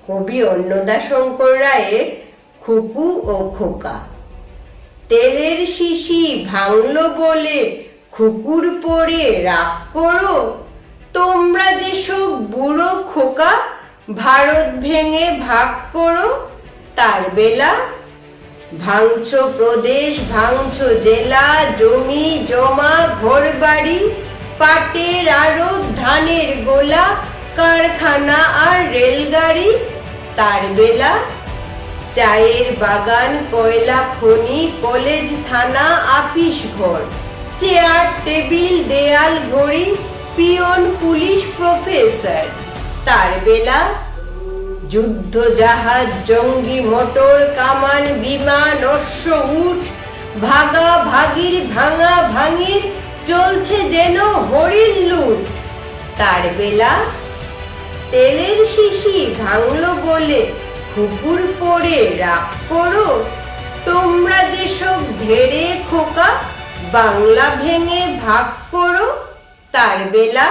কবি অন্নদাশঙ্কর রায়ের খুকু ও খোকা। তেলের শিশি ভাঙলো বলে খুকুর পরে রাগ করো, তোমরা যেসব বুড়ো খোকা ভারত ভেঙে ভাগ করো। তার বেলা ভাঙছো প্রদেশ, ভাঙছো জেলা, জমি জমা ঘর বাড়ি, পাটের আড়ত, ধানের গোলা, কারখানা আর রেলগাড়ি। তার বেলা চায়ের বাগান, কয়লা খনি, কলেজ থানা আপিস ঘর, চেয়ার টেবিল দেয়াল ঘড়ি, পিয়ন পুলিশ প্রফেসর। তার বেলা যুদ্ধ জাহাজ, জঙ্গি মোটর, কামান বিমান, অশ্ব উট, ভাগা ভাগির ভাঙা ভাঙির চলছে যেন হরিণ লুট। তার বেলা তেলের শিশি ভাঙলো বলে খুকুর পরে রাগ করো, তোমরা যেসব ধেড়ে খোকা বাংলা ভেঙে ভাগ করো। তার বেলা